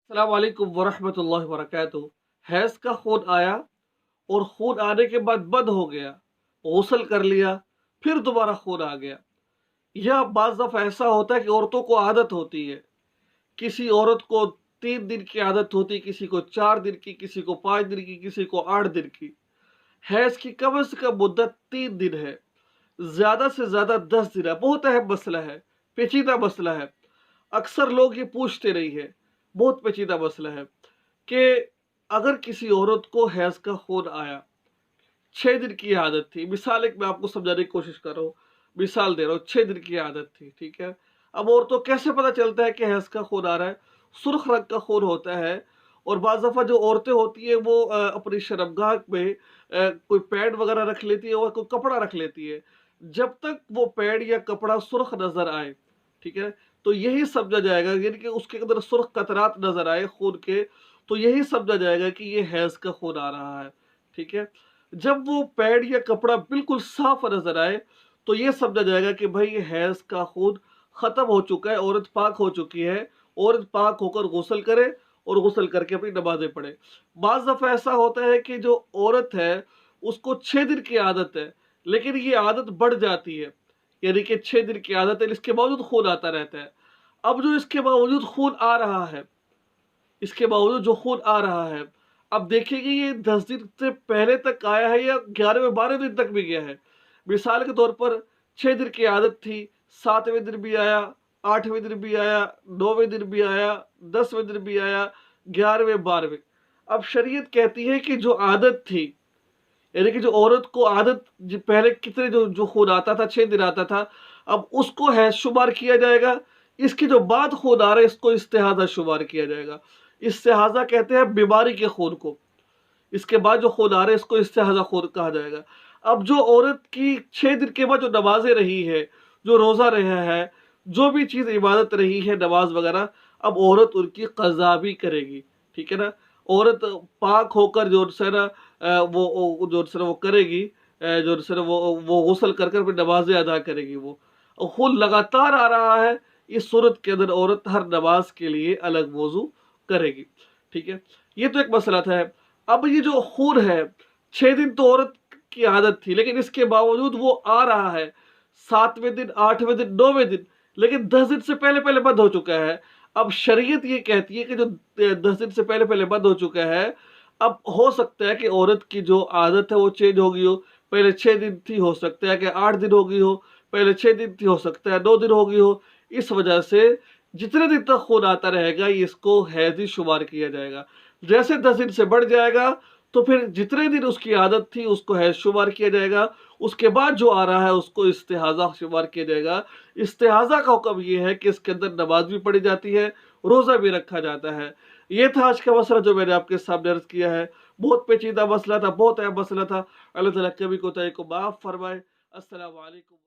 अस्सलाम वालेकुम वरहमतुल्लाहि वबरकातुहू। हैज़ का खून आया और खून आने के बाद बंद हो गया, गुस्ल कर लिया, फिर दोबारा खून आ गया। या बाज़ दफ़ा ऐसा होता है कि औरतों को आदत होती है, किसी औरत को 3 दिन की आदत होती है, किसी को 4 दिन की, किसी को 5 दिन की, किसी को 8 दिन की। हैज़ की कम से कम मुद्दत 3 दिन है, ज़्यादा से ज़्यादा 10 दिन है। बहुत अहम मसला है, पेचीदा मसला है। अक्सर लोग ये पूछते नहीं है, बहुत पेचीदा मसला है कि अगर किसी औरत को हैज़ का खून आया, 6 दिन की आदत थी, मिसाल एक मैं आपको समझाने की कोशिश कर रहा हूँ, मिसाल दे रहा हूँ, 6 दिन की आदत थी, ठीक है। अब औरतों कैसे पता चलता है कि हैज़ का खून आ रहा है? सुर्ख रंग का खून होता है और बाज़ दफ़ा जो औरतें होती हैं वो अपनी शर्मगाह में कोई पैड वगैरह रख लेती है और कोई कपड़ा रख लेती है। जब तक वो पैड या कपड़ा सुर्ख नज़र आए, ठीक है, तो यही समझा जाएगा, यानी कि उसके अंदर सुर्ख कतरात नज़र आए खून के, तो यही समझा जाएगा कि ये हैज़ का खून आ रहा है, ठीक है। जब वो पैड या कपड़ा बिल्कुल साफ नजर आए तो ये समझा जाएगा कि भाई ये हैज का खून खत्म हो चुका है, औरत पाक हो चुकी है। औरत पाक होकर गुस्ल करे और गुस्ल करके अपनी नमाजें पढ़े। बाज दफा ऐसा होता है कि जो औरत है उसको 6 दिन की आदत है, लेकिन ये आदत बढ़ जाती है, यानी कि 6 दिन की आदत है, इसके बावजूद खून आता रहता है। अब जो इसके बावजूद खून आ रहा है, इसके बावजूद जो खून आ रहा है, अब देखिए ये 10 दिन से पहले तक आया है या 11वें 12वें दिन तक भी गया है। मिसाल के तौर पर 6 दिन की आदत थी, 7वें दिन भी आया, 8वें दिन भी आया, 9वें दिन भी आया, 10वें दिन भी आया, 11वें 12वें। अब शरीयत कहती है कि जो आदत थी, यानी कि जो औरत को आदत पहले कितने जो जो खून आता था, 6 दिन आता था, अब उसको हैज शुमार किया जाएगा। इसके जो बाद खून आ रहा है इसको इस्तिहाजा शुमार किया जाएगा। इस्तिहाजा कहते हैं बीमारी के खून को। इसके बाद जो खून आ रहा है इसको इस्तिहाजा खून कहा जाएगा। अब जो औरत की 6 दिन के बाद जो नमाजें रही है, जो रोजा रहा है, जो भी चीज इबादत रही है, नमाज वगैरह, अब औरत उनकी कज़ा भी करेगी, ठीक है ना। औरत पाक होकर जो है ना वो जो है ना वो करेगी, जो है ना वो गुस्ल कर कर फिर नमाजें अदा करेगी। वो और खून लगातार आ रहा है, इस सूरत के अंदर औरत हर नमाज के लिए अलग वजू करेगी, ठीक है। ये तो एक मसला था। अब ये जो खून है, 6 दिन तो औरत की आदत थी, लेकिन इसके बावजूद वो आ रहा है 7वें दिन, 8वें दिन, 9वें दिन, लेकिन 10 दिन से पहले पहले बंद हो चुका है। अब शरीयत ये कहती है कि जो 10 दिन से पहले पहले बंद हो चुका है, अब हो सकता है कि औरत की जो आदत है वो चेंज हो गई हो। पहले 6 दिन थी, हो सकता है कि 8 दिन हो गई हो, पहले 6 दिन थी, हो सकता है 9 दिन हो गई हो। इस वजह से जितने दिन तक खून आता रहेगा ये इसको हैज ही शुमार किया जाएगा। जैसे 10 दिन से बढ़ जाएगा तो फिर जितने दिन उसकी आदत थी उसको हैज शुमार किया जाएगा। उसके बाद जो आ रहा है उसको इस्तिहाजा शुमार किया जाएगा। इस्तिहाजा का हुक्म ये है कि इसके अंदर नमाज भी पढ़ी जाती है, रोजा भी रखा जाता है। ये था आज का मसला जो मैंने आपके सामने अर्ज किया है। बहुत पेचीदा मसला था, बहुत अहम मसला था। अल्लाह ताला कभी कोताही को माफ फरमाए। अस्सलाम वालेकुम।